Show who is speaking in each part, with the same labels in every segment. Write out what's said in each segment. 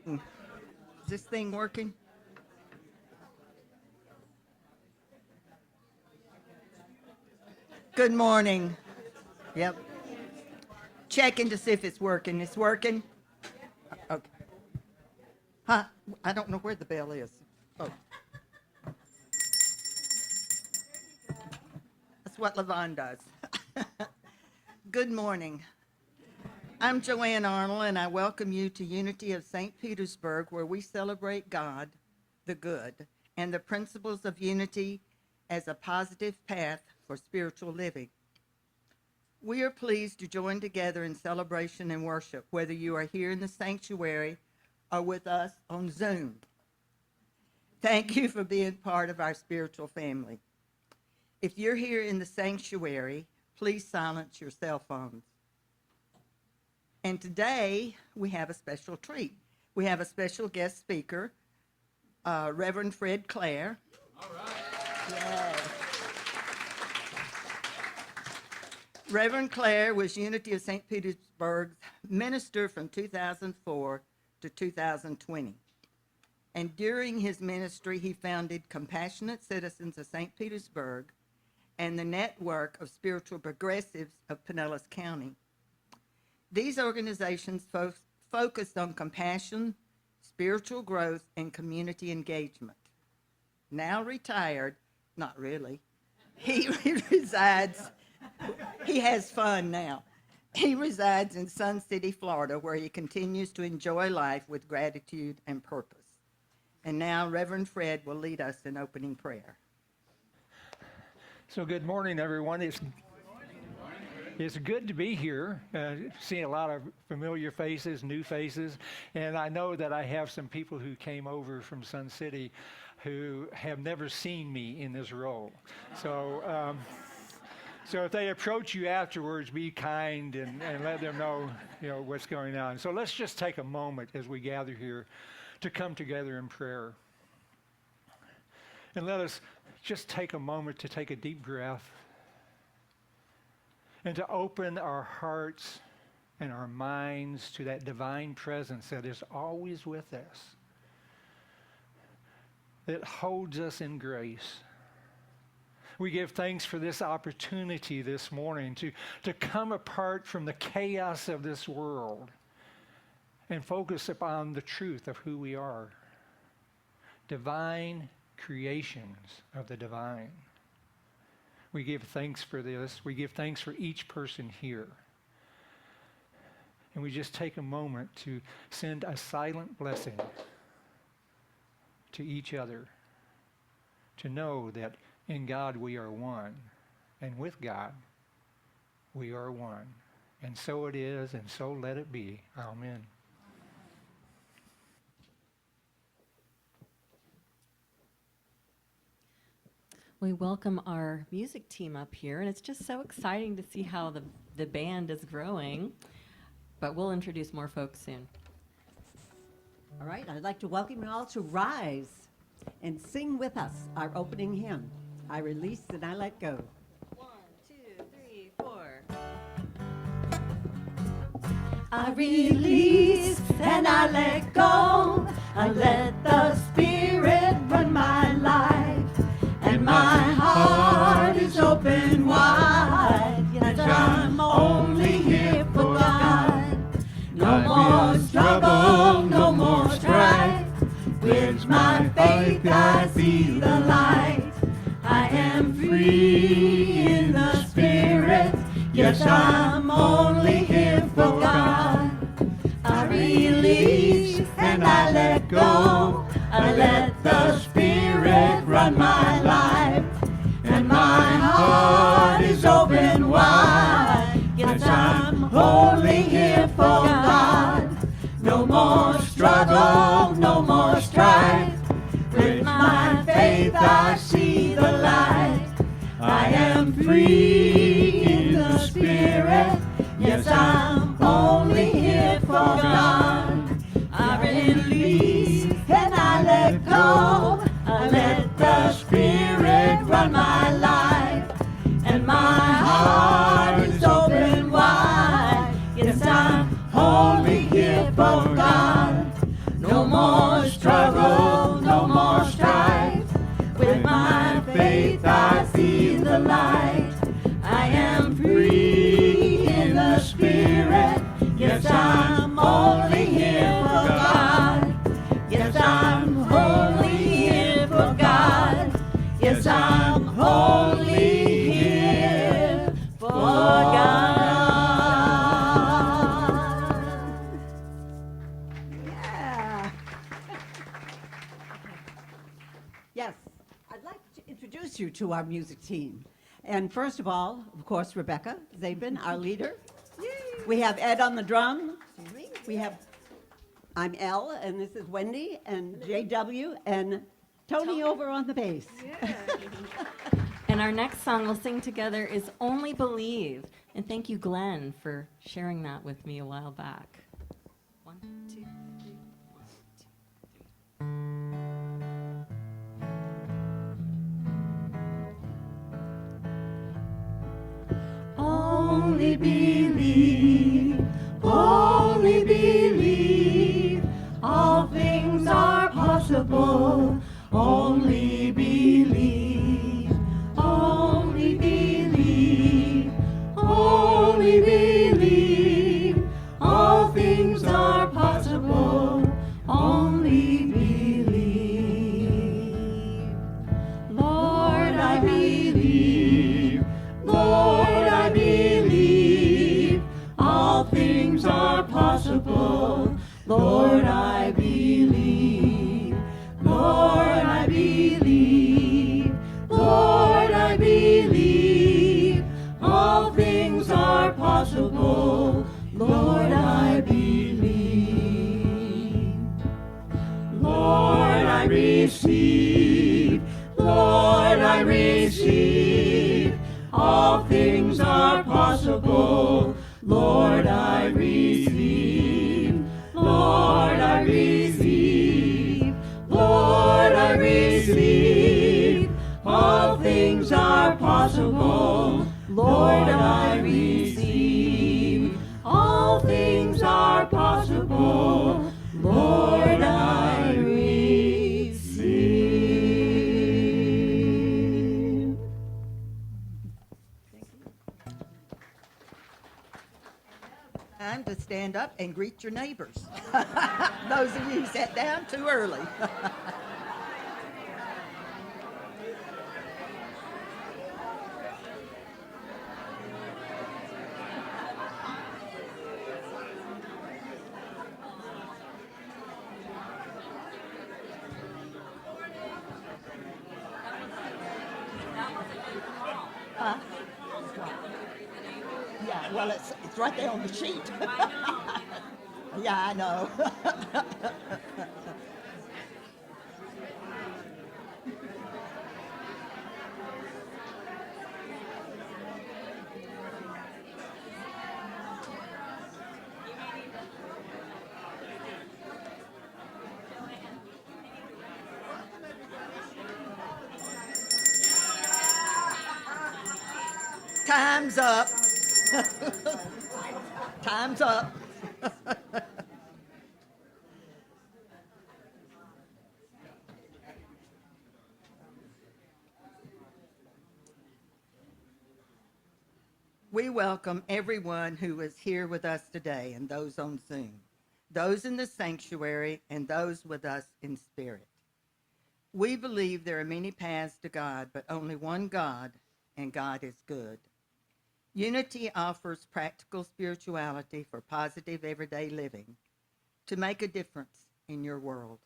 Speaker 1: Is this thing working? Good morning. Yep. Checking to see if it's working. It's working? Okay. Huh? I don't know where the bell is. Oh. That's what Levon does. Good morning. I'm Joanne Arnold, and I welcome you to Unity of St. Petersburg, where we celebrate God, the good, and the principles of unity as a positive path for spiritual living. We are pleased to join together in celebration and worship, whether you are here in the sanctuary or with us on Zoom. Thank you for being part of our spiritual family. If you're here in the sanctuary, please silence your cell phones. And today, we have a special treat. We have a special guest speaker, Reverend Fred Clare.
Speaker 2: All right.
Speaker 1: Yay. Reverend Clare was Unity of St. Petersburg's minister from 2004 to 2020. And during his ministry, he founded Compassionate Citizens of St. Petersburg and the Network of Spiritual Progressives of Pinellas County. These organizations focused on compassion, spiritual growth, and community engagement. Now retired, not really, he has fun now. He resides in Sun City, Florida, where he continues to enjoy life with gratitude and purpose. And now Reverend Fred will lead us in opening prayer.
Speaker 3: So good morning, everyone. It's good to be here, seeing a lot of familiar faces, new faces, and I know that I have some people who came over from Sun City who have never seen me in this role. So if they approach you afterwards, be kind and let them know, what's going on. So let's just take a moment as we gather here to come together in prayer. And let us just take a moment to take a deep breath and to open our hearts and our minds to that divine presence that is always with us, that holds us in grace. We give thanks for this opportunity this morning to come apart from the chaos of this world and focus upon the truth of who we are, divine creations of the divine. We give thanks for this. We give thanks for each person here. And we just take a moment to send a silent blessing to each other, to know that in God we are one, and with God we are one. And so it is, and so let it be. Amen.
Speaker 4: We welcome our music team up here, and it's just so exciting to see how the band is growing. But we'll introduce more folks soon.
Speaker 5: All right, I'd like to welcome you all to rise and sing with us our opening hymn, I Release and I Let Go.
Speaker 4: 1, 2, 3, 4.
Speaker 5: I release and I let go. I let the Spirit run my life. And my heart is open wide. Yes, I'm only here for God. No more struggle, no more strife. With my faith I see the light. I am free in the Spirit. Yes, I'm only here for God. I release and I let go. I let the Spirit run my life. And my heart is open wide. Yes, I'm only here for God. No more struggle, no more strife. With my faith I see the light. I am free in the Spirit. Yes, I'm only here for God. I release and I let go. I let the Spirit run my life. And my heart is open wide. Yes, I'm only here for God. No introduce you to our music team. And first of all, of course, Rebecca Zapen, our leader. We have Ed on the drum. I'm Elle, and this is Wendy, and JW, and Tony over on the bass.
Speaker 4: And our next song we'll sing together is Only Believe. And thank you, Glenn, for sharing that with me a while back. 1, 2, 3, 1, 2.
Speaker 5: Only believe, all things are possible. Only believe, only believe, only believe, all things are possible. Only believe. Lord, I believe, Lord, I believe, all things are possible. Lord, I believe, Lord, I believe, Lord, I believe, all things are possible. Lord, I believe. Lord, I receive, Lord, I receive, all things are possible. Lord, I receive, Lord, I receive, Lord, I receive, all things are possible. Lord, I receive, all things are possible. Lord, I receive.
Speaker 1: Time to stand up and greet your neighbors. Those of you who sat down too early. Huh? Yeah, well, it's right there on the sheet. Yeah, I know. Time's up. Time's up. We welcome everyone who is here with us today and those on Zoom, those in the sanctuary and those with us in spirit. We believe there are many paths to God, but only one God, and God is good. Unity offers practical spirituality for positive everyday living to make a difference in your world.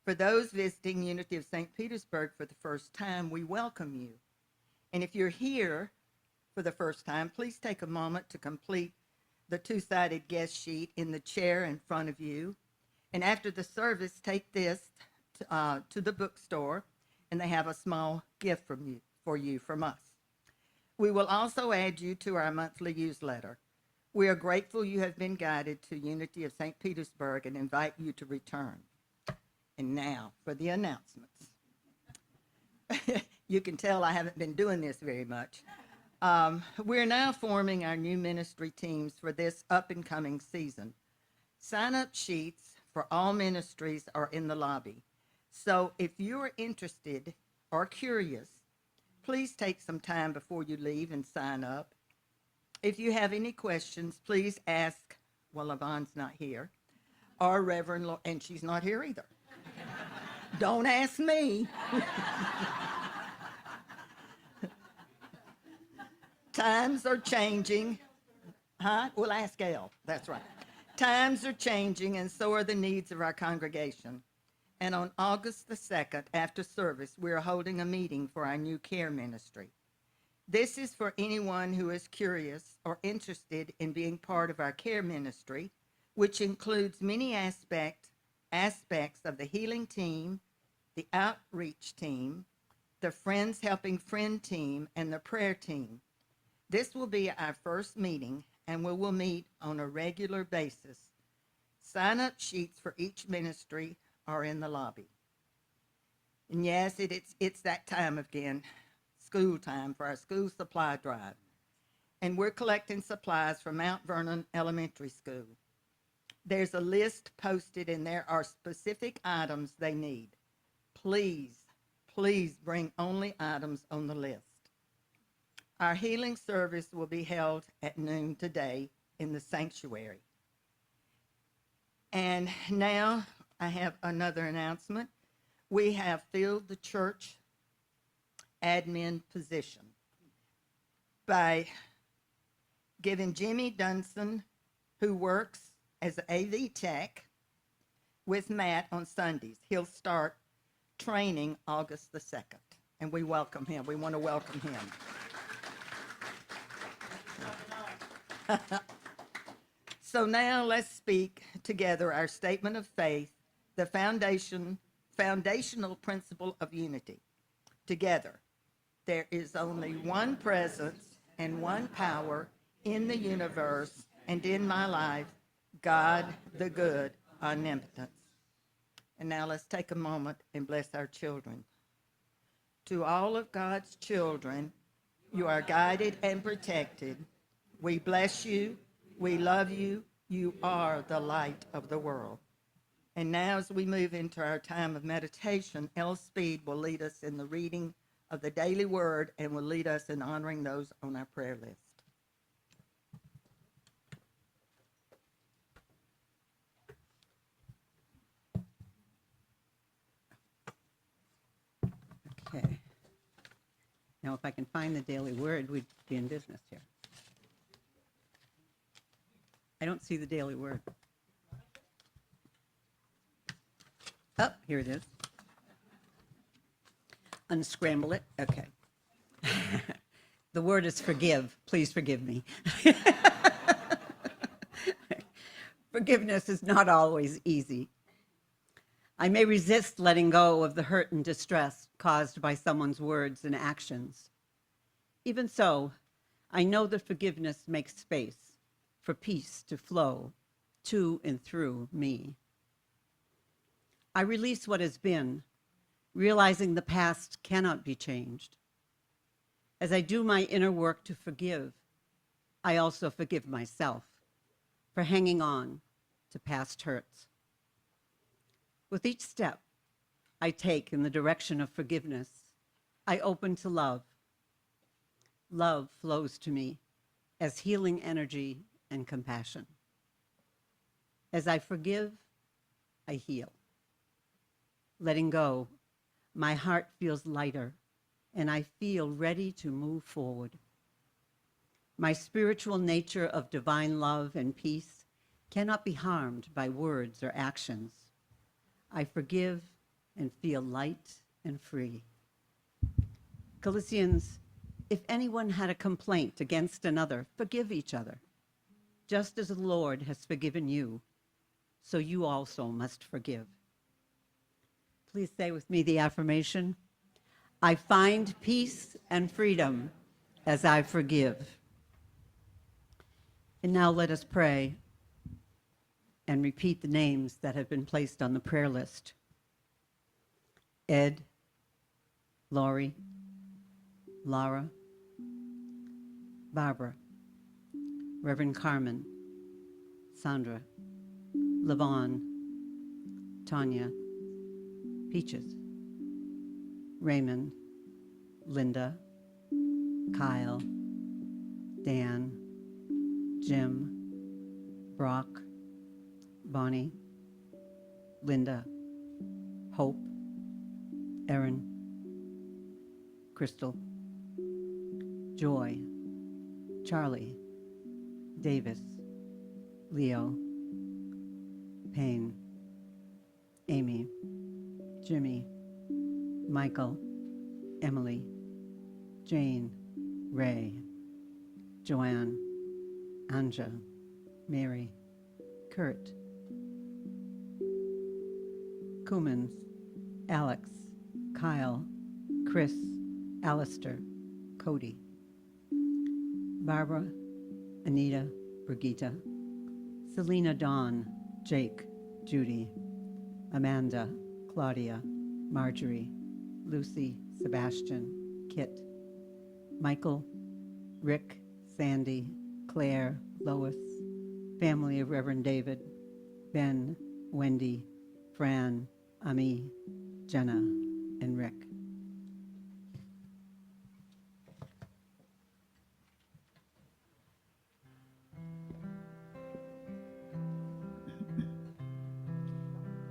Speaker 1: For those visiting Unity of St. Petersburg for the first time, we welcome you. And if you're here for the first time, please take a moment to complete the two-sided guest sheet in the chair in front of you. And after the service, take this to the bookstore, and they have a small gift for you from us. We will also add you to our monthly newsletter. We are grateful you have been guided to Unity of St. Petersburg and invite you to return. And now for the announcements. You can tell I haven't been doing this very much. We're now forming our new ministry teams for this up-and-coming season. Sign-up sheets for all ministries are in the lobby. So if you're interested or curious, please take some time before you leave and sign up. If you have any questions, please ask, well, Yvonne's not here, or Reverend, and she's not here either. Don't ask me. Times are changing. Huh? We'll ask Elle. That's right. Times are changing, and so are the needs of our congregation. And on August the 2nd, after service, we are holding a meeting for our new care ministry. This is for anyone who is curious or interested in being part of our care ministry, which includes many aspects of the healing team, the outreach team, the Friends Helping Friend team, and the prayer team. This will be our first meeting, and we will meet on a regular basis. Sign-up sheets for each ministry are in the lobby. And yes, it's that time again, school time for our school supply drive. And we're collecting supplies from Mount Vernon Elementary School. There's a list posted, and there are specific items they need. Please bring only items on the list. Our healing service will be held at noon today in the sanctuary. And now I have another announcement. We have filled the church admin position by giving Jimmy Dunson, who works as an AV tech with Matt on Sundays. He'll start training August the 2nd, and we welcome him. We want to welcome him. So now let's speak together our statement of faith, the foundational principle of unity. Together, there is only one presence and one power in the universe and in my life, God the good, omnipotent. And now let's take a moment and bless our children. To all of God's children, you are guided and protected. We bless you. We love you. You are the light of the world. And now as we move into our time of meditation, Elle Speed will lead us in the reading of the daily word and will lead us in honoring those on our prayer list.
Speaker 2: Okay. Now, if I can find the daily word, we'd be in business here. I don't see the daily word. Oh, here it is. Unscramble it. Okay. The word is forgive. Please forgive me. Forgiveness is not always easy. I may resist letting go of the hurt and distress caused by someone's words and actions. Even so, I know that forgiveness makes space for peace to flow to and through me. I release what has been, realizing the past cannot be changed. As I do my inner work to forgive, I also forgive myself for hanging on to past hurts. With each step I take in the direction of forgiveness, I open to love. Love flows to me as healing energy and compassion. As I forgive, I heal. Letting go, my heart feels lighter, and I feel ready to move forward. My spiritual nature of divine love and peace cannot be harmed by words or actions. I forgive and feel light and free. Colossians, if anyone had a complaint against another, forgive each other. Just as the Lord has forgiven you, so you also must forgive. Please say with me the affirmation. I find peace and freedom as I forgive. And now let us pray and repeat the names that have been placed on the prayer list. Ed, Laurie, Laura, Barbara, Reverend Carmen, Sandra, Levon, Tanya, Peaches, Raymond, Linda, Kyle, Dan, Jim, Brock, Bonnie, Linda, Hope, Erin, Crystal, Joy, Charlie, Davis, Leo, Payne, Amy, Jimmy, Michael, Emily, Jane, Ray, Joanne, Anja, Mary, Kurt, Cummins, Alex, Kyle, Chris, Alistair, Cody, Barbara, Anita, Brigitte, Selena, Dawn, Jake, Judy, Amanda, Claudia, Marjorie, Lucy, Sebastian, Kit, Michael, Rick, Sandy, Claire, Lois, family of Reverend David, Ben, Wendy, Fran, Ami, Jenna, and Rick.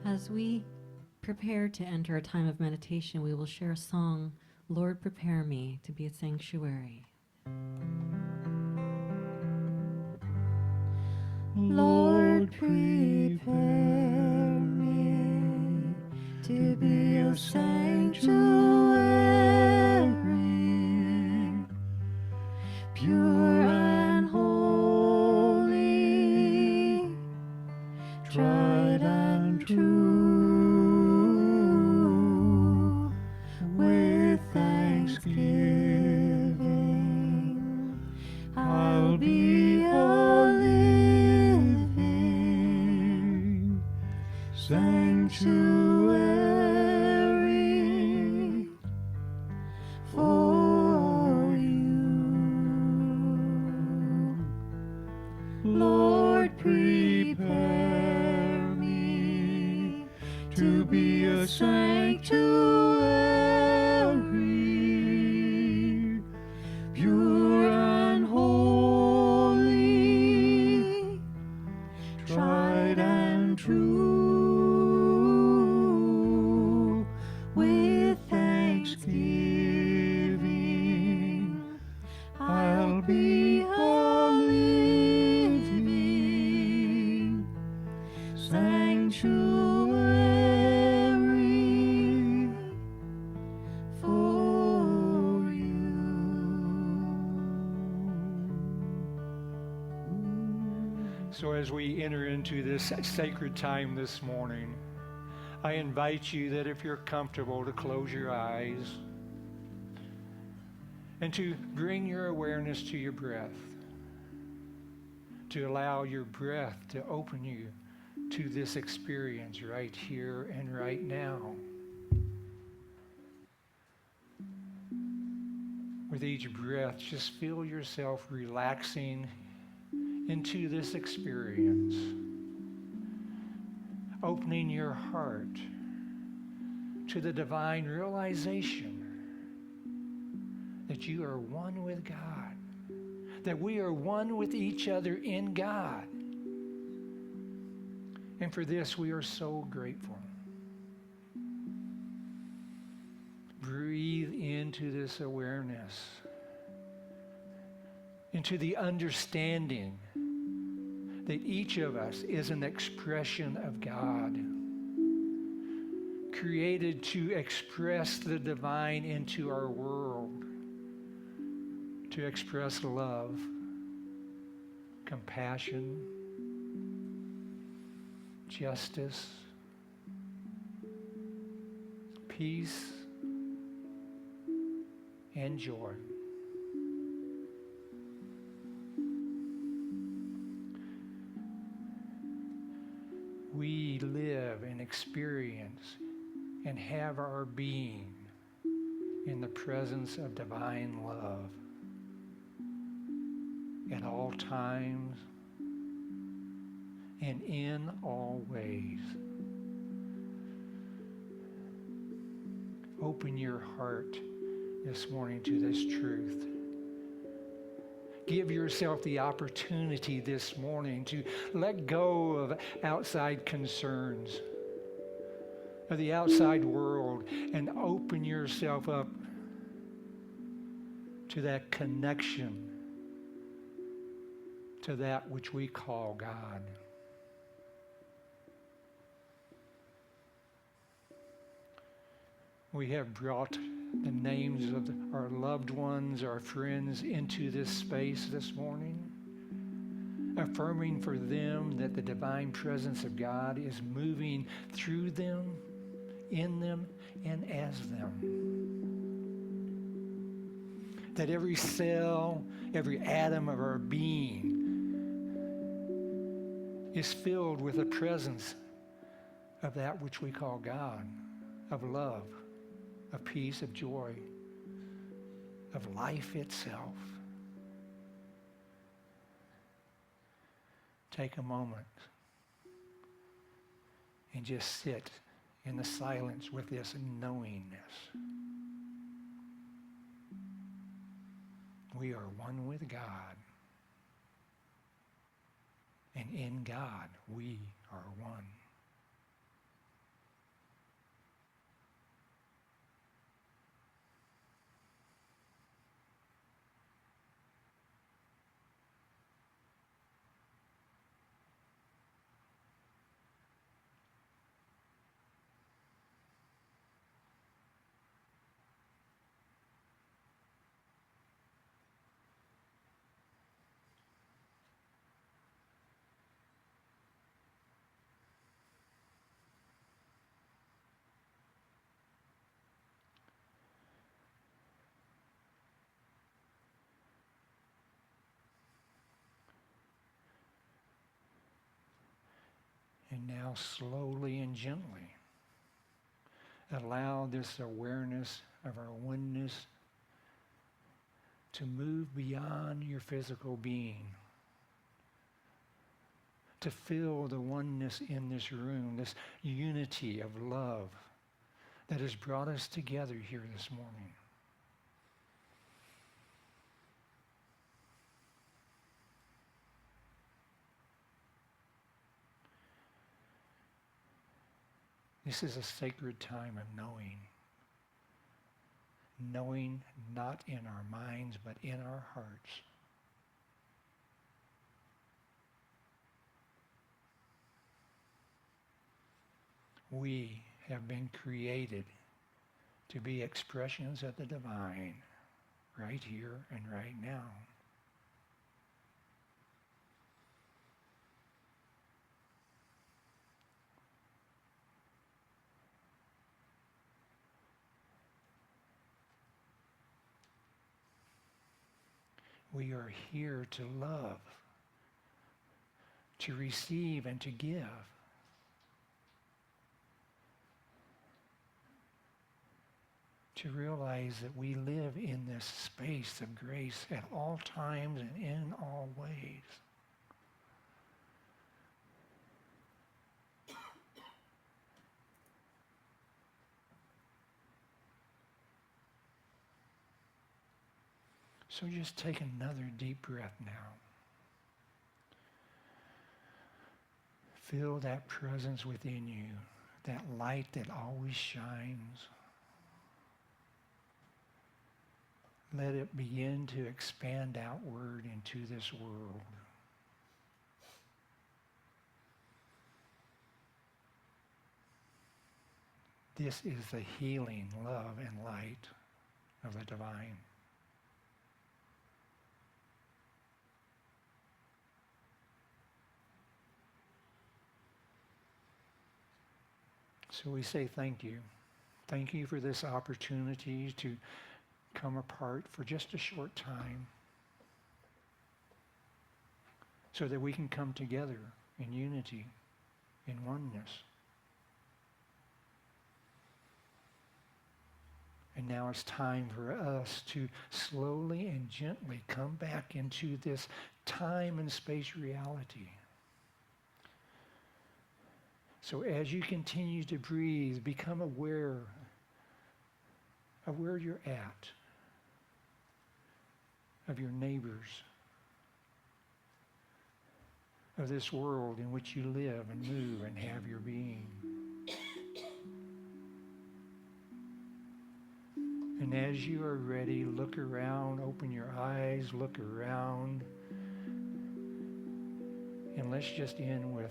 Speaker 4: As we prepare to enter a time of meditation, we will share a song, Lord, Prepare Me to be a Sanctuary.
Speaker 5: Lord, prepare me to be a sanctuary, pure and holy, tried and true, with thanksgiving, I'll be a living sanctuary for you. Lord, prepare me to be a sanctuary, pure and holy, tried and true, with thanksgiving, I'll be a living sanctuary for you.
Speaker 3: So as we enter into this sacred time this morning, I invite you that if you're comfortable to close your eyes and to bring your awareness to your breath, to allow your breath to open you to this experience right here and right now. With each breath, just feel yourself relaxing into this experience, opening your heart to the divine realization that you are one with God, that we are one with each other in God. And for this, we are so grateful. Breathe into this awareness, into the understanding that each of us is an expression of God, created to express the divine into our world, to express love, compassion, justice, peace, and joy. We live and experience and have our being in the presence of divine love at all times and in all ways. Open your heart this morning to this truth. Give yourself the opportunity this morning to let go of outside concerns, of the outside world, and open yourself up to that connection to that which we call God. We have brought the names of our loved ones, our friends, into this space this morning, affirming for them that the divine presence of God is moving through them, in them, and as them. That every cell, every atom of our being is filled with the presence of that which we call God, of love, of peace, of joy, of life itself. Take a moment and just sit in the silence with this knowingness. We are one with God, and in God we are one. And now slowly and gently allow this awareness of our oneness to move beyond your physical being, to feel the oneness in this room, this unity of love that has brought us together here this morning. This is a sacred time of knowing. Knowing not in our minds, but in our hearts. We have been created to be expressions of the divine right here and right now. We are here to love, to receive, and to give. To realize that we live in this space of grace at all times and in all ways. So just take another deep breath now. Feel that presence within you, that light that always shines. Let it begin to expand outward into this world. This is the healing love and light of the divine. So we say thank you. Thank you for this opportunity to come apart for just a short time so that we can come together in unity, in oneness. And now it's time for us to slowly and gently come back into this time and space reality. So as you continue to breathe, become aware of where you're at, of your neighbors, of this world in which you live and move and have your being. And as you are ready, look around, open your eyes, look around, and let's just end with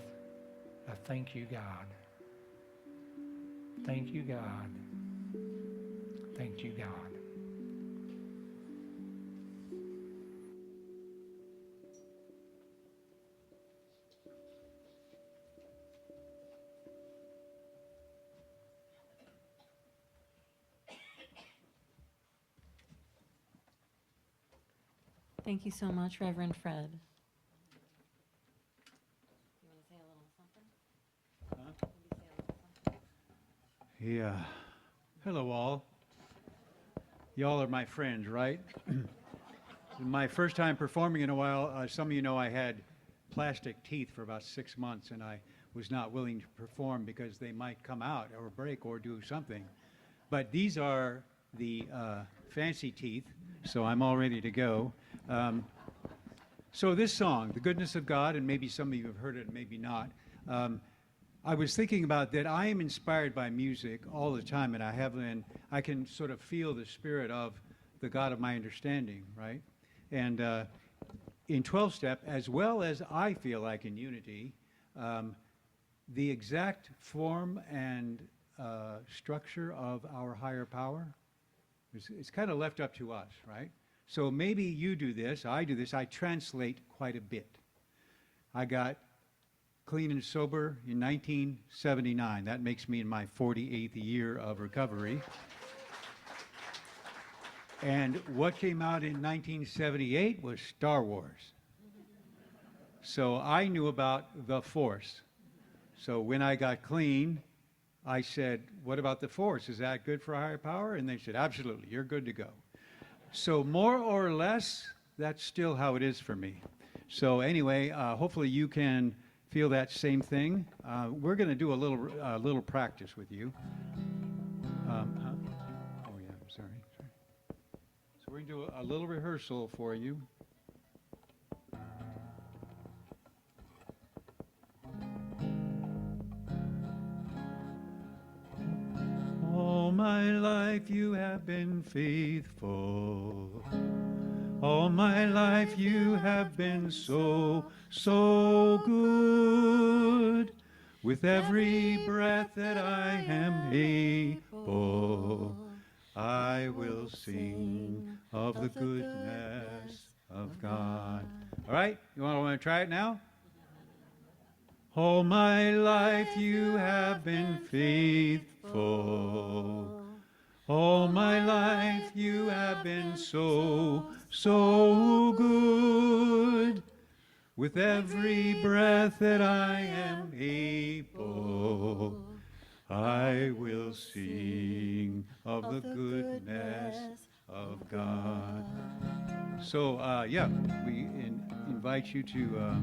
Speaker 3: a thank you, God. Thank you, God. Thank you, God.
Speaker 4: Thank you so much, Reverend Fred. You want to say a little something? Maybe say a little something?
Speaker 6: Yeah. Hello, all. Y'all are my friends, right? My first time performing in a while, some of you know I had plastic teeth for about 6 months, and I was not willing to perform because they might come out or break or do something. But these are the fancy teeth, so I'm all ready to go. So this song, The Goodness of God, and maybe some of you have heard it, maybe not. I was thinking about that I am inspired by music all the time, and I can sort of feel the spirit of the God of my understanding, right? And in 12-step, as well as I feel like in unity, the exact form and structure of our higher power, it's kind of left up to us, right? So maybe you do this, I do this, I translate quite a bit. I got clean and sober in 1979. That makes me in my 48th year of recovery. And what came out in 1978 was Star Wars. So I knew about the Force. So when I got clean, I said, what about the Force? Is that good for a higher power? And they said, absolutely, you're good to go. So more or less, that's still how it is for me. So anyway, hopefully you can feel that same thing. We're going to do a little practice with you. Oh yeah, I'm sorry. So we're going to do a little rehearsal for you. All my life you have been faithful. All my life you have been so, so good. With every breath that I am able, I will sing of the goodness of God. All right, you want to try it now? All my life you have been faithful. All my life you have been so, so good. With every breath that I am able, I will sing of the goodness of God. So, yeah, we invite you to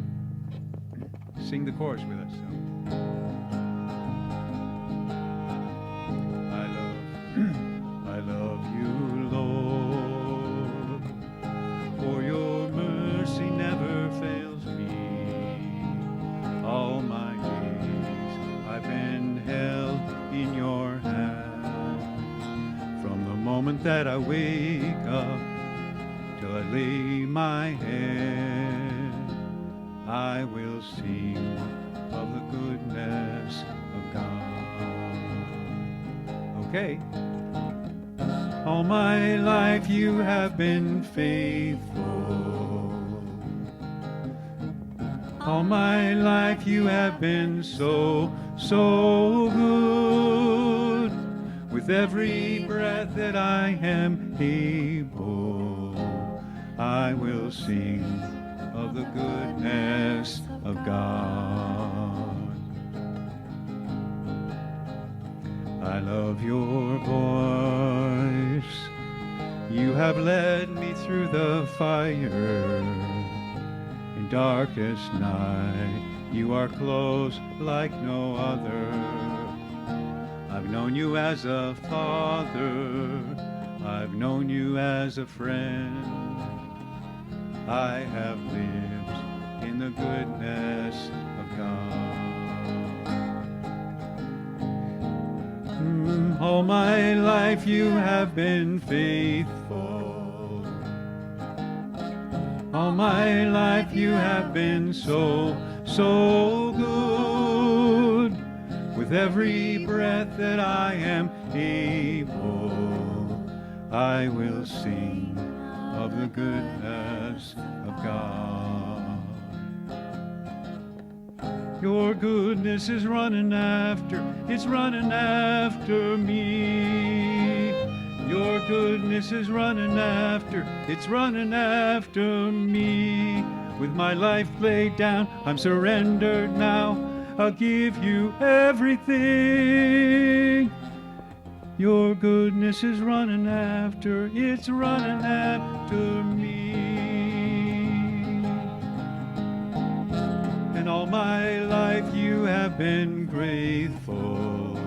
Speaker 6: sing the chorus with us. So. I love you, Lord, for your mercy never fails me. All my days I've been held in your hand. From the moment that I wake up till I lay my head, I will sing of the goodness of God. Okay. All my life you have been faithful. All my life you have been so, so good. With every breath that I am able, I will sing of the goodness of God. I love your voice. You have led me through the fire. In darkest night, you are close like no other. I've known you as a father. I've known you as a friend. I have lived in the goodness of God. All my life you have been faithful. All my life you have been so, so good. With every breath that I am able, I will sing of the goodness of God. Your goodness is running after, it's running after me. Your goodness is running after, it's running after me. With my life laid down, I'm surrendered now. I'll give you everything. Your goodness is running after, it's running after me. And all my life you have been grateful.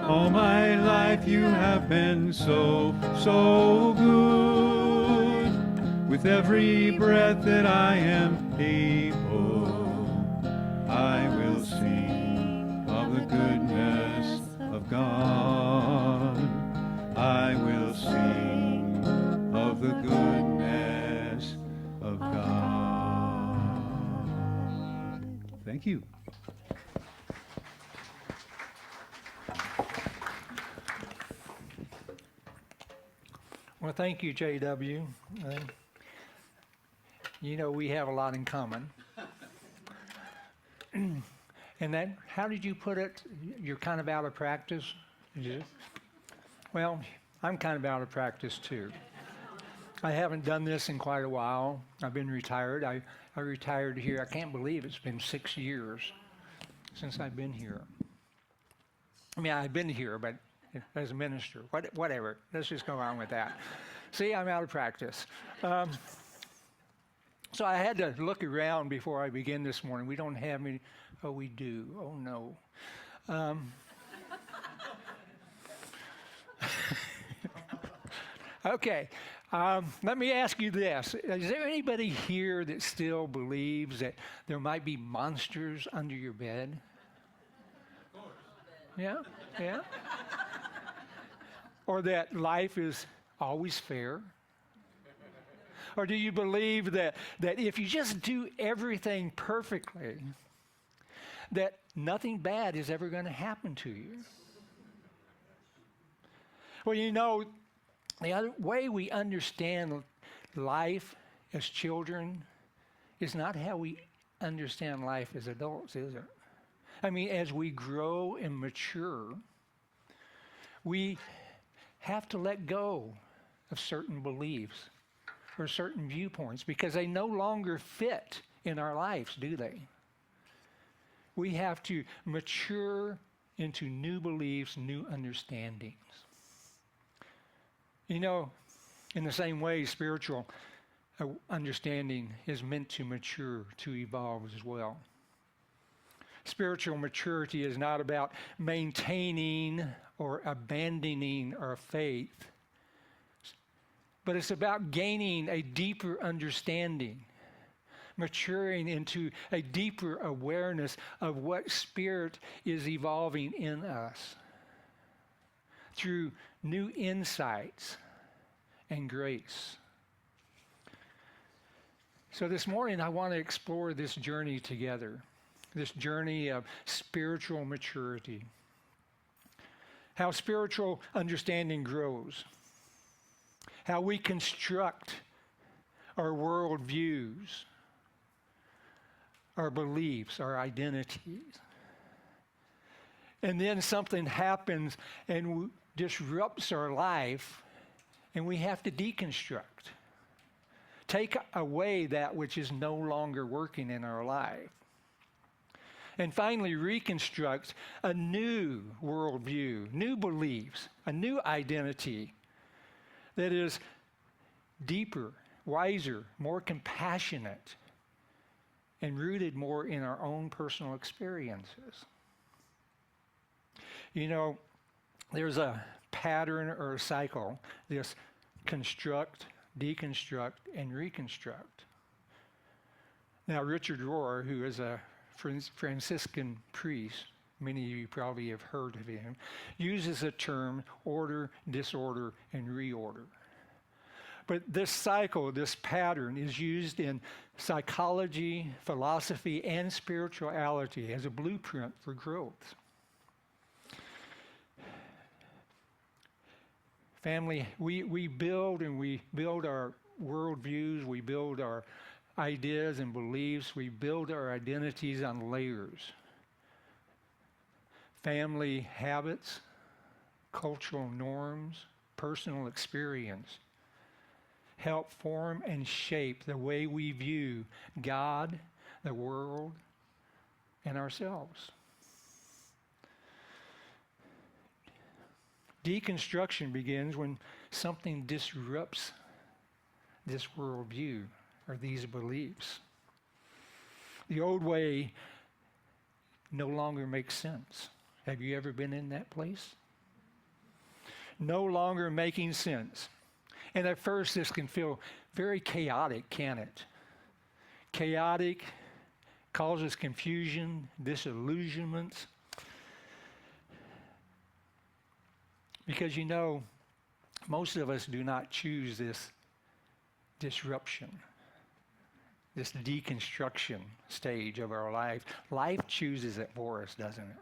Speaker 6: All my life you have been so, so good. With every breath that I am able, I will sing of the goodness of God. I will sing of the goodness of God. Thank you.
Speaker 3: Well, thank you, J.W. You know, we have a lot in common. And that, how did you put it? You're kind of out of practice? Yeah. Well, I'm kind of out of practice too. I haven't done this in quite a while. I've been retired. I retired here. I can't believe it's been 6 years since I've been here. I mean, I've been here, but as a minister, whatever. Let's just go on with that. See, I'm out of practice. So I had to look around before I begin this morning. We don't have any. Oh, we do. Oh, no. Okay. Let me ask you this. Is there anybody here that still believes that there might be monsters under your bed? Of course. Yeah? Yeah? Or that life is always fair? Or do you believe that if you just do everything perfectly, that nothing bad is ever going to happen to you? Well, you know, the other way we understand life as children is not how we understand life as adults, is it? I mean, as we grow and mature, we have to let go of certain beliefs or certain viewpoints because they no longer fit in our lives, do they? We have to mature into new beliefs, new understandings. You know, in the same way, spiritual understanding is meant to mature, to evolve as well. Spiritual maturity is not about maintaining or abandoning our faith, but it's about gaining a deeper understanding, maturing into a deeper awareness of what Spirit is evolving in us through new insights and grace. So this morning, I want to explore this journey together, this journey of spiritual maturity, how spiritual understanding grows, how we construct our worldviews, our beliefs, our identities. And then something happens and disrupts our life, and we have to deconstruct. Take away that which is no longer working in our life. And finally, reconstruct a new worldview, new beliefs, a new identity that is deeper, wiser, more compassionate, and rooted more in our own personal experiences. You know, there's a pattern or a cycle, this construct, deconstruct, and reconstruct. Now, Richard Rohr, who is a Franciscan priest, many of you probably have heard of him, uses the term order, disorder, and reorder. But this cycle, this pattern, is used in psychology, philosophy, and spirituality as a blueprint for growth. Family, we build our worldviews, we build our ideas and beliefs, we build our identities on layers. Family habits, cultural norms, personal experience help form and shape the way we view God, the world, and ourselves. Deconstruction begins when something disrupts this worldview or these beliefs. The old way no longer makes sense. Have you ever been in that place? No longer making sense. And at first, this can feel very chaotic, can it? Chaotic, causes confusion, disillusionment. Because most of us do not choose this disruption, this deconstruction stage of our life. Life chooses it for us, doesn't it?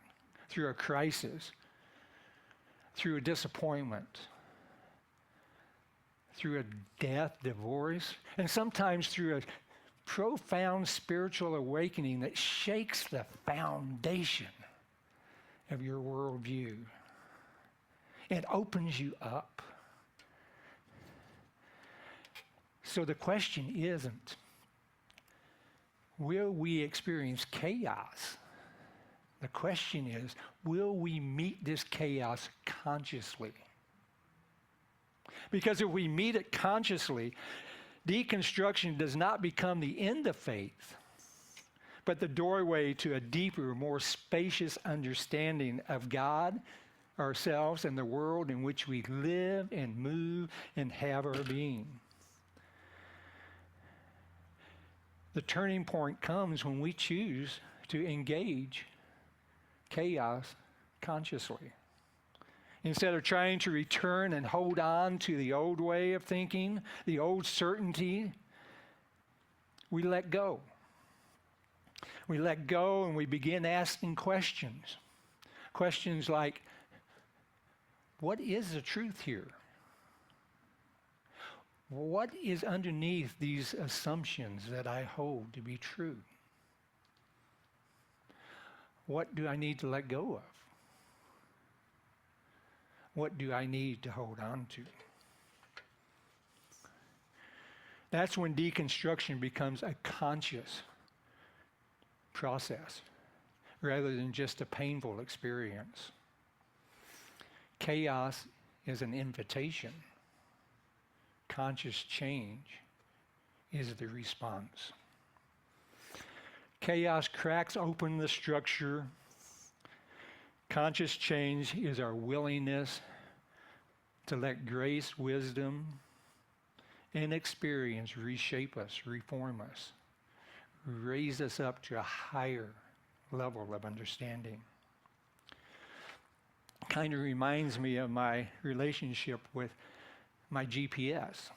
Speaker 3: Through a crisis, through a disappointment, through a death, divorce, and sometimes through a profound spiritual awakening that shakes the foundation of your worldview. It opens you up. So the question isn't, will we experience chaos? The question is, will we meet this chaos consciously? Because if we meet it consciously, deconstruction does not become the end of faith, but the doorway to a deeper, more spacious understanding of God, ourselves, and the world in which we live and move and have our being. The turning point comes when we choose to engage chaos consciously. Instead of trying to return and hold on to the old way of thinking, the old certainty, we let go. We let go and we begin asking questions. Questions like, what is the truth here? What is underneath these assumptions that I hold to be true? What do I need to let go of? What do I need to hold on to? That's when deconstruction becomes a conscious process rather than just a painful experience. Chaos is an invitation. Conscious change is the response. Chaos cracks open the structure. Conscious change is our willingness to let grace, wisdom, and experience reshape us, reform us, raise us up to a higher level of understanding. Kind of reminds me of my relationship with my GPS.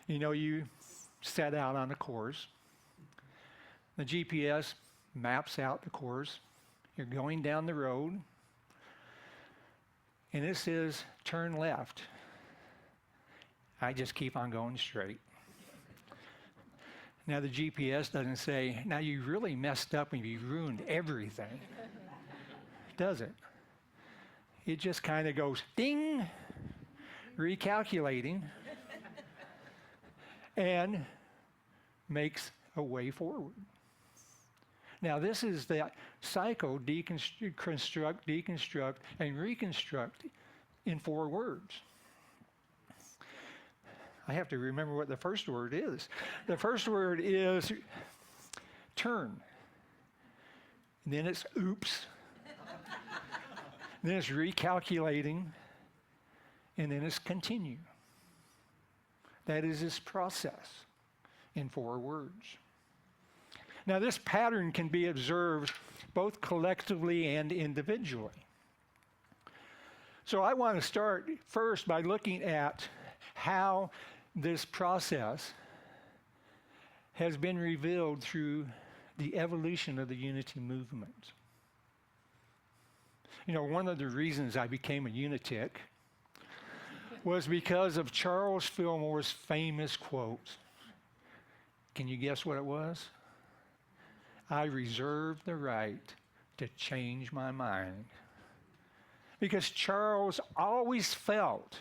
Speaker 3: You set out on a course. The GPS maps out the course. You're going down the road, and it says, turn left. I just keep on going straight. Now, the GPS doesn't say, now you really messed up and you ruined everything, does it? It just kind of goes, ding, recalculating, and makes a way forward. Now, this is the cycle, deconstruct, and reconstruct in 4 words. I have to remember what the first word is. The first word is turn. And then it's oops. Then it's recalculating. And then it's continue. That is this process in 4 words. Now, this pattern can be observed both collectively and individually. So I want to start first by looking at how this process has been revealed through the evolution of the unity movement. You know, one of the reasons I became a unitic was because of Charles Fillmore's famous quote. Can you guess what it was? I reserve the right to change my mind. Because Charles always felt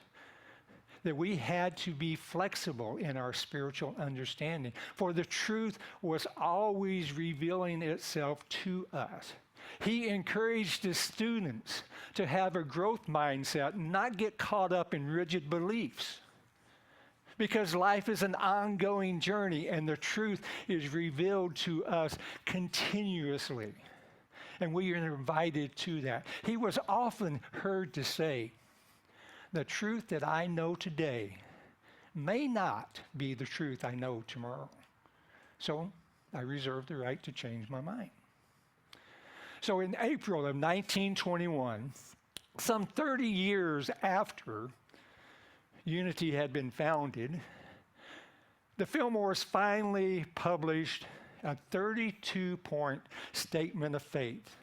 Speaker 3: that we had to be flexible in our spiritual understanding, for the truth was always revealing itself to us. He encouraged his students to have a growth mindset and not get caught up in rigid beliefs. Because life is an ongoing journey and the truth is revealed to us continuously. And we are invited to that. He was often heard to say, the truth that I know today may not be the truth I know tomorrow. So I reserve the right to change my mind. So in April of 1921, some 30 years after Unity had been founded, the Fillmores finally published a 32-point statement of faith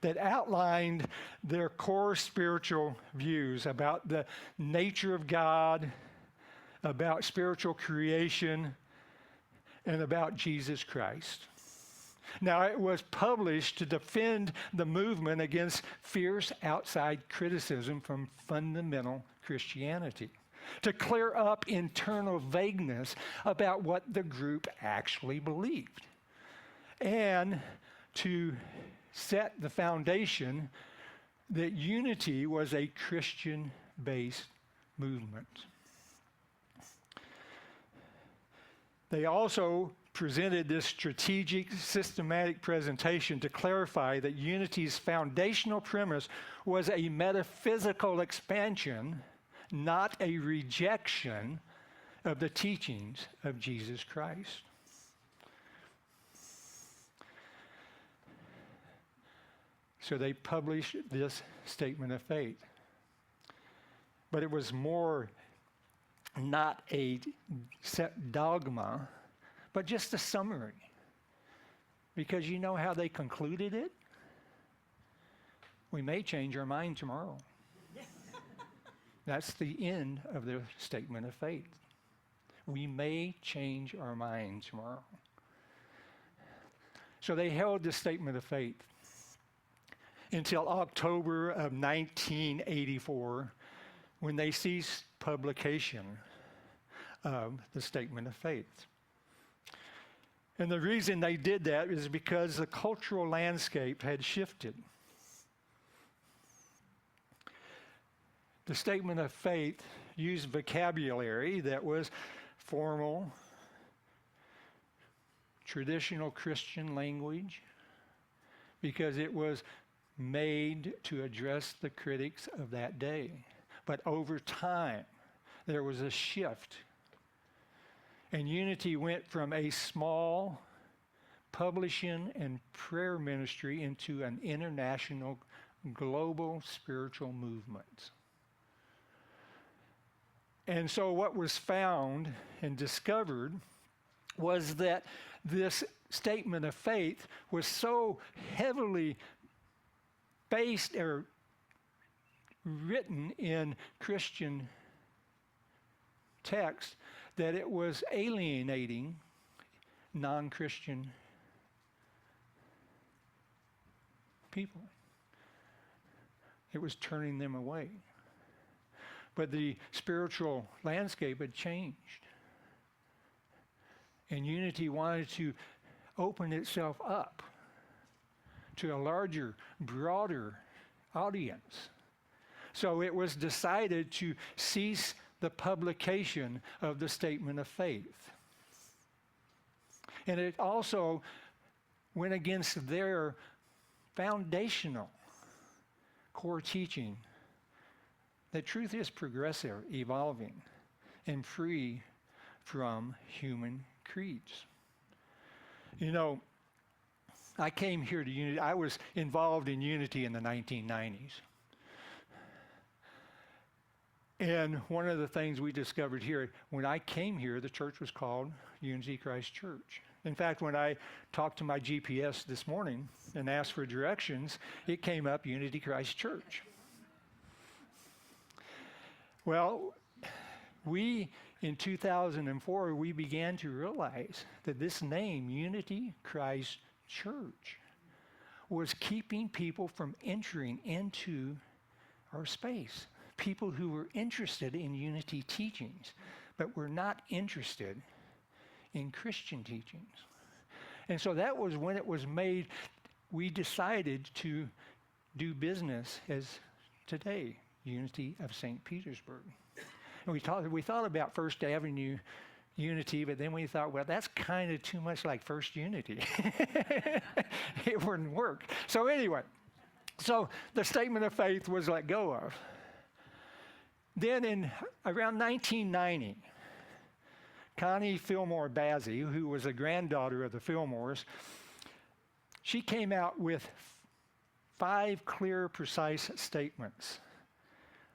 Speaker 3: that outlined their core spiritual views about the nature of God, about spiritual creation, and about Jesus Christ. Now, it was published to defend the movement against fierce outside criticism from fundamental Christianity, to clear up internal vagueness about what the group actually believed, and to set the foundation that Unity was a Christian-based movement. They also presented this strategic, systematic presentation to clarify that Unity's foundational premise was a metaphysical expansion, not a rejection of the teachings of Jesus Christ. So they published this statement of faith. But it was more not a set dogma, but just a summary. Because you know how they concluded it? We may change our mind tomorrow. That's the end of their statement of faith. We may change our mind tomorrow. So they held this statement of faith until October of 1984, when they ceased publication of the statement of faith. And the reason they did that is because the cultural landscape had shifted. The statement of faith used vocabulary that was formal, traditional Christian language, because it was made to address the critics of that day. But over time, there was a shift. And Unity went from a small publishing and prayer ministry into an international, global spiritual movement. And so what was found and discovered was that this statement of faith was so heavily based or written in Christian text that it was alienating non-Christian people. It was turning them away. But the spiritual landscape had changed. And Unity wanted to open itself up to a larger, broader audience. So it was decided to cease the publication of the statement of faith. And it also went against their foundational core teaching that truth is progressive, evolving, and free from human creeds. You know, I came here to Unity. I was involved in Unity in the 1990s. And one of the things we discovered here, when I came here, the church was called Unity Christ Church. In fact, when I talked to my GPS this morning and asked for directions, it came up Unity Christ Church. Well, in 2004, we began to realize that this name, Unity Christ Church, was keeping people from entering into our space. People who were interested in unity teachings, but were not interested in Christian teachings. And so that was when it was made, we decided to do business as today, Unity of St. Petersburg. And we thought about First Avenue Unity, but then we thought, well, that's kind of too much like First Unity. It wouldn't work. So anyway, the statement of faith was let go of. Then in around 1990, Connie Fillmore Bazzi, who was a granddaughter of the Fillmores, she came out with 5 clear, precise statements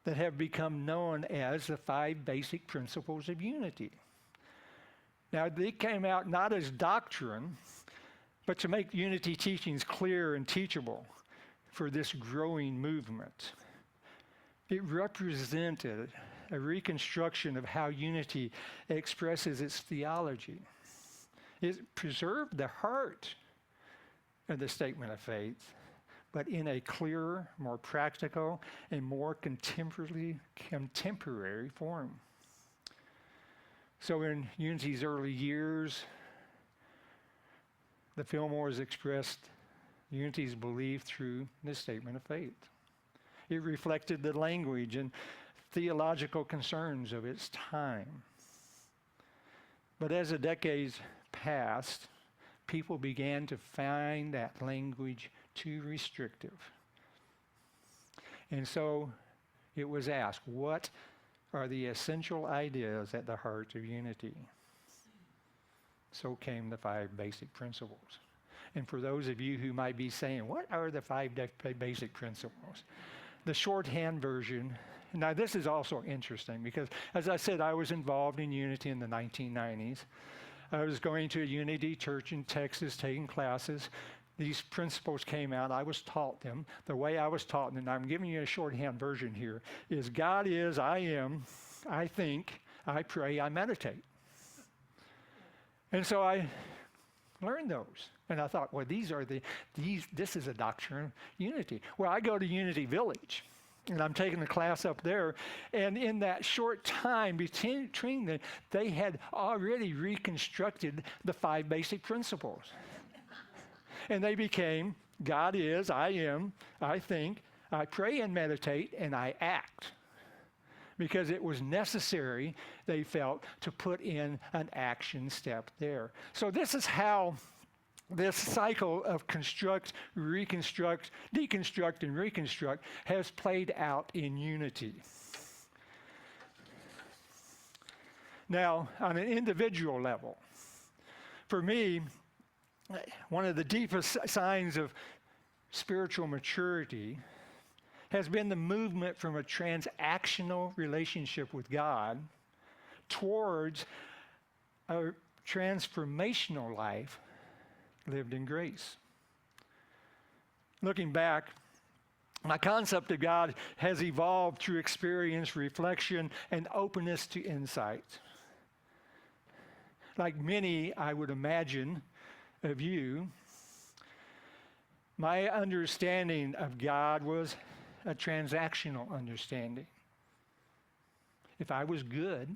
Speaker 3: that have become known as the 5 basic principles of unity. Now, they came out not as doctrine, but to make unity teachings clear and teachable for this growing movement. It represented a reconstruction of how unity expresses its theology. It preserved the heart of the statement of faith, but in a clearer, more practical, and more contemporary form. So in Unity's early years, the Fillmores expressed Unity's belief through this statement of faith. It reflected the language and theological concerns of its time. But as the decades passed, people began to find that language too restrictive. And so it was asked, what are the essential ideas at the heart of unity? So came the 5 basic principles. And for those of you who might be saying, what are the 5 basic principles? The shorthand version. Now, this is also interesting because, as I said, I was involved in Unity in the 1990s. I was going to a Unity church in Texas, taking classes. These principles came out. I was taught them. The way I was taught them, and I'm giving you a shorthand version here, is God is, I am, I think, I pray, I meditate. And so I learned those. And I thought, well, this is a doctrine of unity. Well, I go to Unity Village, and I'm taking the class up there. And in that short time between them, they had already reconstructed the 5 basic principles. And they became, God is, I am, I think, I pray and meditate, and I act. Because it was necessary, they felt, to put in an action step there. So this is how this cycle of construct, reconstruct, deconstruct, and reconstruct has played out in unity. Now, on an individual level, for me, one of the deepest signs of spiritual maturity has been the movement from a transactional relationship with God towards a transformational life lived in grace. Looking back, my concept of God has evolved through experience, reflection, and openness to insight. Like many, I would imagine, of you, my understanding of God was a transactional understanding. If I was good,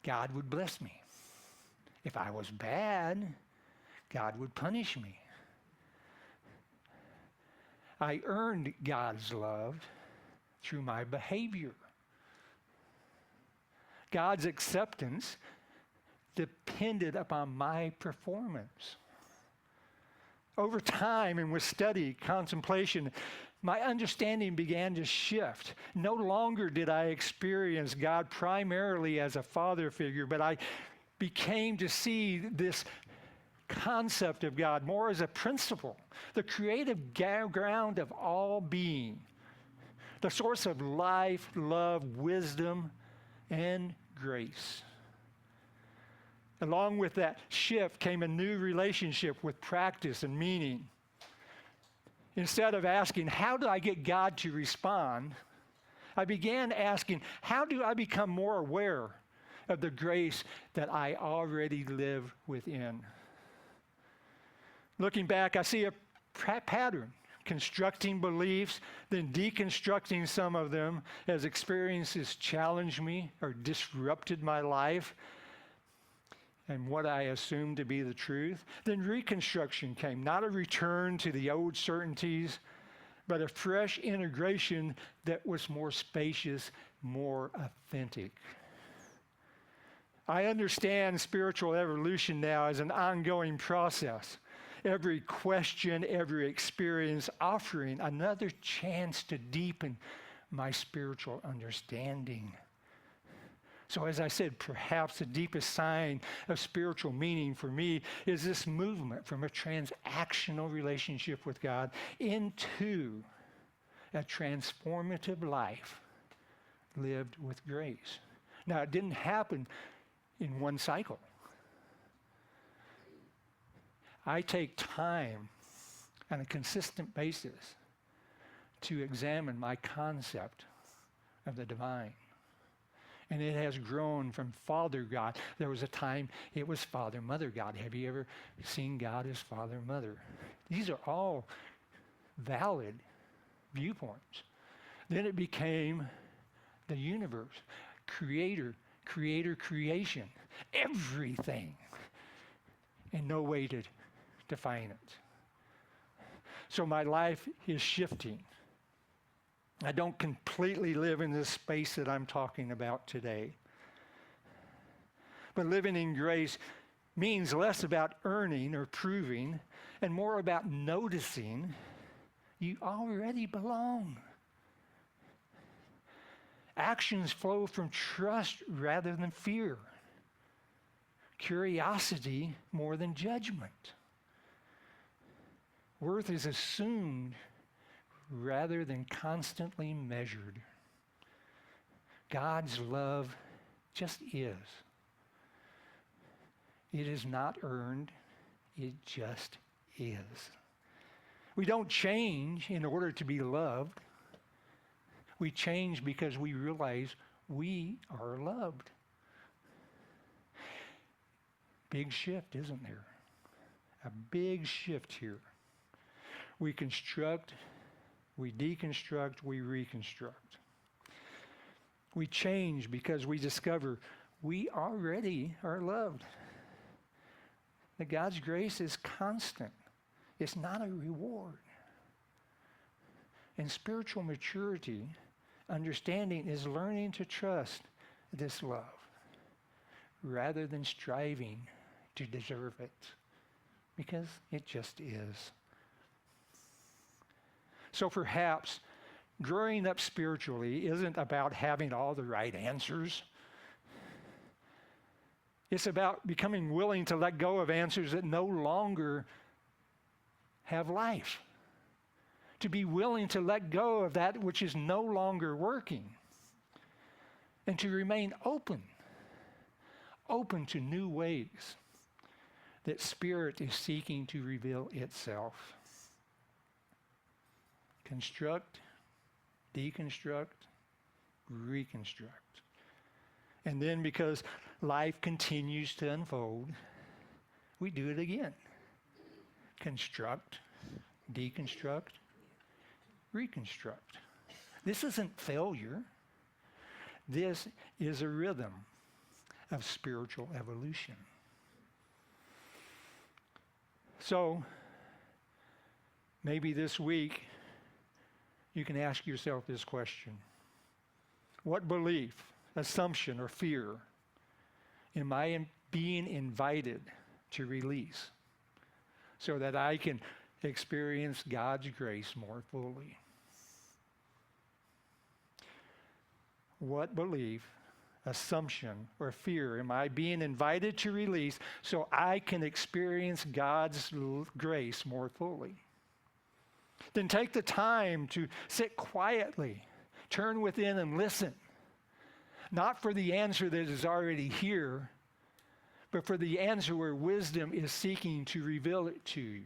Speaker 3: God would bless me. If I was bad, God would punish me. I earned God's love through my behavior. God's acceptance depended upon my performance. Over time and with study, contemplation, my understanding began to shift. No longer did I experience God primarily as a father figure, but I became to see this concept of God more as a principle, the creative ground of all being, the source of life, love, wisdom, and grace. Along with that shift came a new relationship with practice and meaning. Instead of asking, how do I get God to respond? I began asking, how do I become more aware of the grace that I already live within? Looking back, I see a pattern, constructing beliefs, then deconstructing some of them as experiences challenged me or disrupted my life and what I assumed to be the truth. Then reconstruction came, not a return to the old certainties, but a fresh integration that was more spacious, more authentic. I understand spiritual evolution now as an ongoing process. Every question, every experience offering another chance to deepen my spiritual understanding. So as I said, perhaps the deepest sign of spiritual meaning for me is this movement from a transactional relationship with God into a transformative life lived with grace. Now, it didn't happen in one cycle. I take time on a consistent basis to examine my concept of the divine. And it has grown from Father God. There was a time it was Father, Mother God. Have you ever seen God as Father, Mother? These are all valid viewpoints. Then it became the universe, creator, creation, everything, and no way to define it. So my life is shifting. I don't completely live in this space that I'm talking about today. But living in grace means less about earning or proving and more about noticing you already belong. Actions flow from trust rather than fear. Curiosity more than judgment. Worth is assumed rather than constantly measured. God's love just is. It is not earned, it just is. We don't change in order to be loved. We change because we realize we are loved. Big shift, isn't there? A big shift here. We construct, we deconstruct, we reconstruct. We change because we discover we already are loved. That God's grace is constant. It's not a reward. And spiritual maturity, understanding, is learning to trust this love rather than striving to deserve it, because it just is. So perhaps growing up spiritually isn't about having all the right answers. It's about becoming willing to let go of answers that no longer have life. To be willing to let go of that which is no longer working. And to remain open to new ways that Spirit is seeking to reveal itself. Construct, deconstruct, reconstruct. And then because life continues to unfold, we do it again. Construct, deconstruct, reconstruct. This isn't failure. This is a rhythm of spiritual evolution. So, maybe this week you can ask yourself this question. What belief, assumption, or fear am I being invited to release so that I can experience God's grace more fully? What belief, assumption, or fear am I being invited to release so I can experience God's grace more fully? Then take the time to sit quietly, turn within and listen. Not for the answer that is already here, but for the answer where wisdom is seeking to reveal it to you,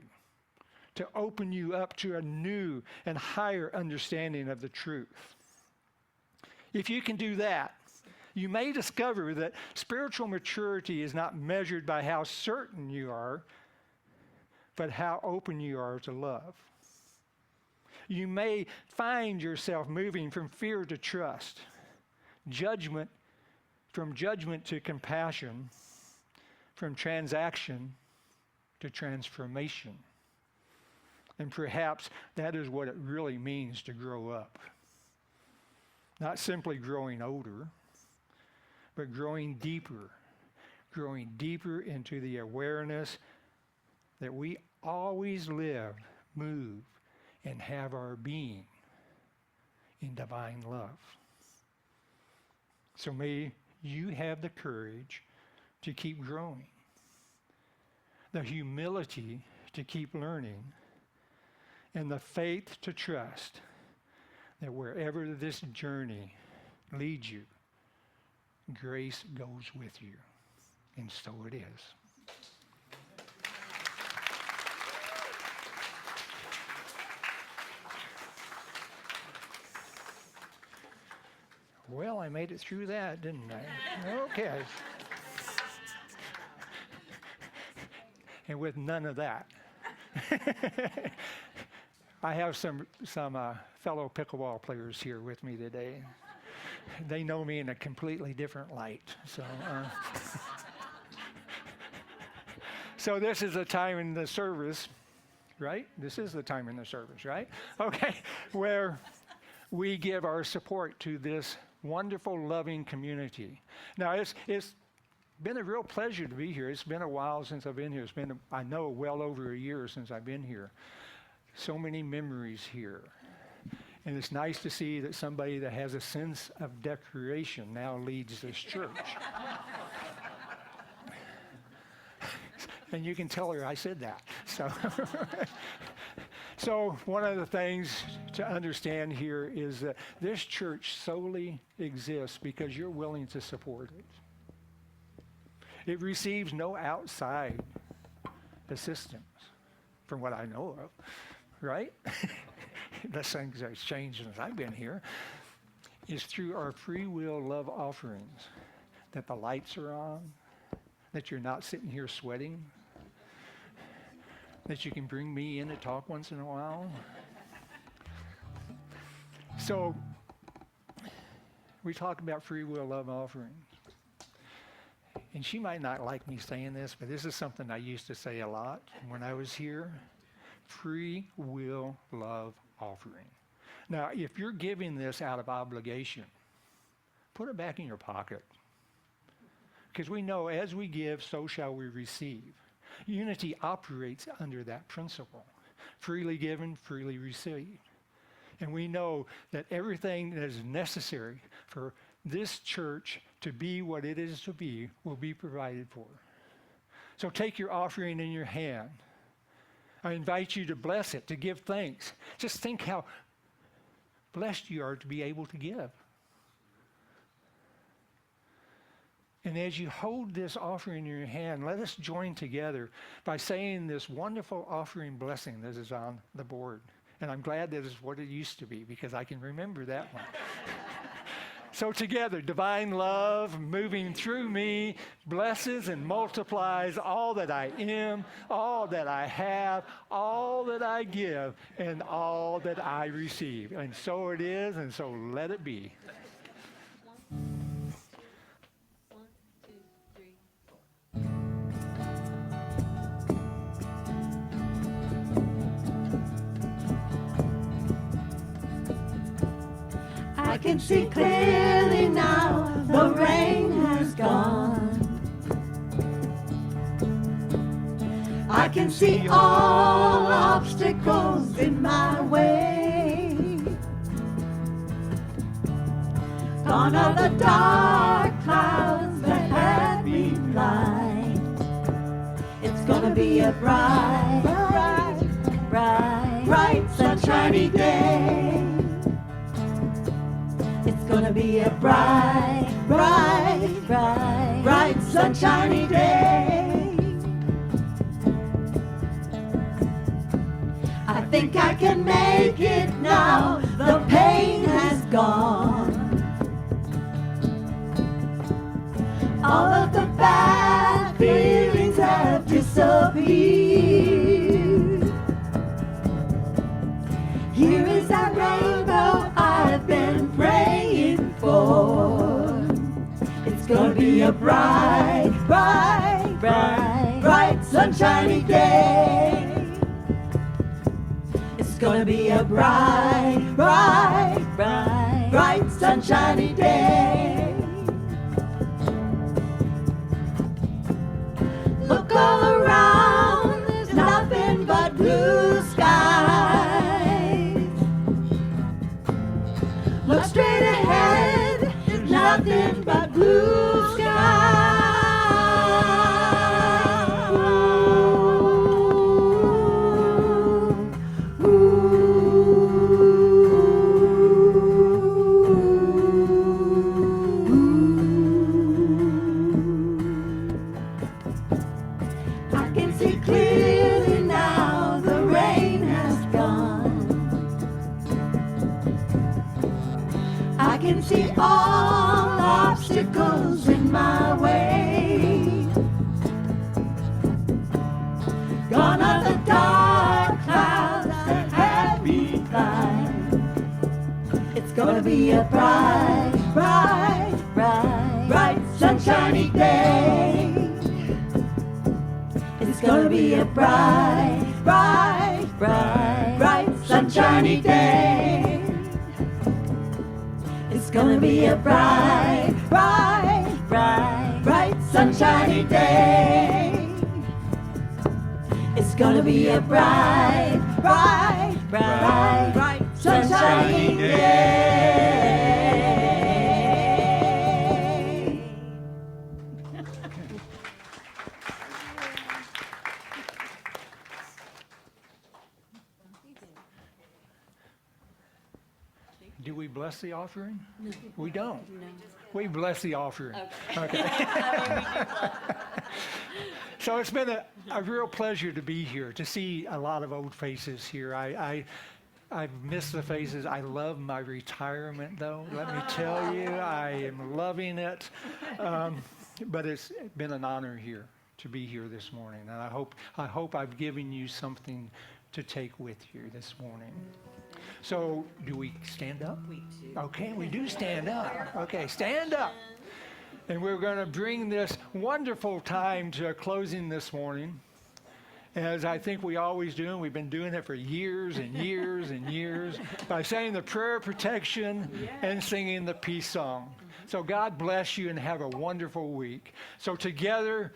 Speaker 3: to open you up to a new and higher understanding of the truth. If you can do that, you may discover that spiritual maturity is not measured by how certain you are, but how open you are to love. You may find yourself moving from fear to trust, from judgment to compassion, from transaction to transformation. And perhaps that is what it really means to grow up. Not simply growing older, but growing deeper into the awareness that we always live, move, and have our being in divine love. So may you have the courage to keep growing, the humility to keep learning, and the faith to trust that wherever this journey leads you, grace goes with you. And so it is. Well, I made it through that, didn't I? Okay. And with none of that. I have some fellow pickleball players here with me today. They know me in a completely different light. So this is a time in the service, right? This is the time in the service, right? Okay, where we give our support to this wonderful, loving community. Now, it's been a real pleasure to be here. It's been a while since I've been here. It's been, I know, well over a year since I've been here. So many memories here. And it's nice to see that somebody that has a sense of decoration now leads this church. And you can tell her I said that. So one of the things to understand here is that this church solely exists because you're willing to support it. It receives no outside assistance, from what I know of, right? Unless things have changed since I've been here. It's through our free will love offerings that the lights are on, that you're not sitting here sweating, that you can bring me in to talk once in a while. So we talk about free will love offerings. And she might not like me saying this, but this is something I used to say a lot when I was here. Free will love offering. Now, if you're giving this out of obligation, put it back in your pocket. Because we know as we give, so shall we receive. Unity operates under that principle. Freely given, freely received. And we know that everything that is necessary for this church to be what it is to be will be provided for. So take your offering in your hand. I invite you to bless it, to give thanks. Just think how blessed you are to be able to give. And as you hold this offering in your hand, let us join together by saying this wonderful offering blessing that is on the board. And I'm glad that is what it used to be, because I can remember that one. So together, divine love moving through me blesses and multiplies all that I am, all that I have, all that I give, and all that I receive. And so it is, and so let it be.
Speaker 4: 1, 2, 3, 4.
Speaker 5: I can see clearly now, the rain has gone. I can see all obstacles in my way. Gone are the dark clouds that had me blind. It's gonna be a bright, sunshiny day. It's gonna be a bright, sunshiny day. I think I can make it now, the pain has gone. All of the bad feelings have disappeared. Here is that rainbow I've been praying for. It's gonna be a bright, bright, bright, bright, sunshiny day. It's gonna be a bright, bright, bright, bright, sunshiny day. Look all around, there's nothing but blue skies. Look straight ahead, there's nothing but blue skies. I can see clearly now, the rain has gone. I can see all obstacles in my way. Gone are the dark clouds that had me blind. It's gonna be a bright, bright, bright, bright, sunshiny day. It's gonna be a bright, bright, bright, bright, sunshiny day. It's gonna be a bright, bright, bright, bright, sunshiny day. It's gonna be a bright, bright, bright, bright, sunshiny day.
Speaker 3: Do we bless the offering? No. We don't. No. We bless the offering. Okay. So it's been a real pleasure to be here, to see a lot of old faces here. I've missed the faces. I love my retirement, though. Let me tell you, I am loving it. But it's been an honor here to be here this morning, and I hope I've given you something to take with you this morning. So, do we stand up?
Speaker 4: We do.
Speaker 3: Okay, we do stand up. Okay, stand up. And we're going to bring this wonderful time to a closing this morning, as I think we always do, and we've been doing it for years and years and years, by saying the prayer of protection and singing the peace song. So God bless you and have a wonderful week. So together,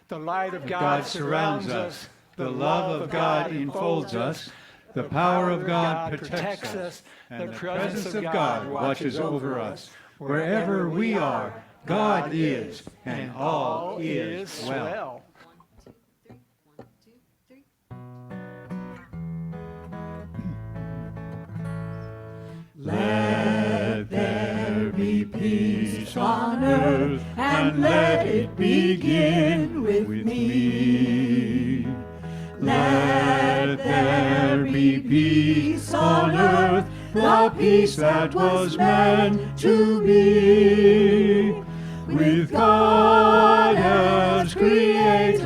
Speaker 3: the light of God surrounds us.
Speaker 6: The love of God enfolds us. The power of God protects us. And the presence of God watches over us. Wherever we are, God is, and all is well. Let there be peace on earth, and let it begin with me. Let there be peace on earth, the peace that was meant to be. With God as Creator,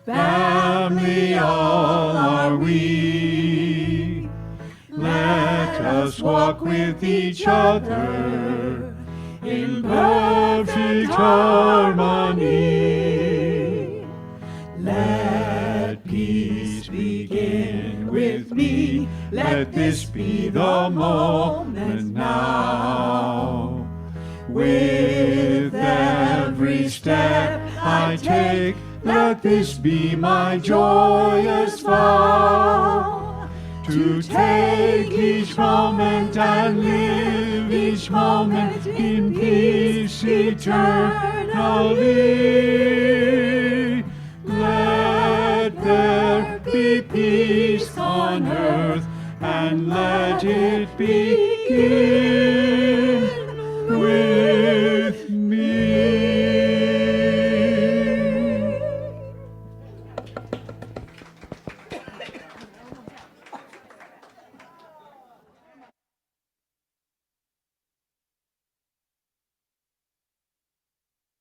Speaker 6: family all are we. Let us walk with each other in perfect harmony. Let peace begin with me. Let this be the moment now. With every step I take, let this be my joyous vow. To take each moment and live each moment in peace eternally. Let there be peace on earth, and let it begin with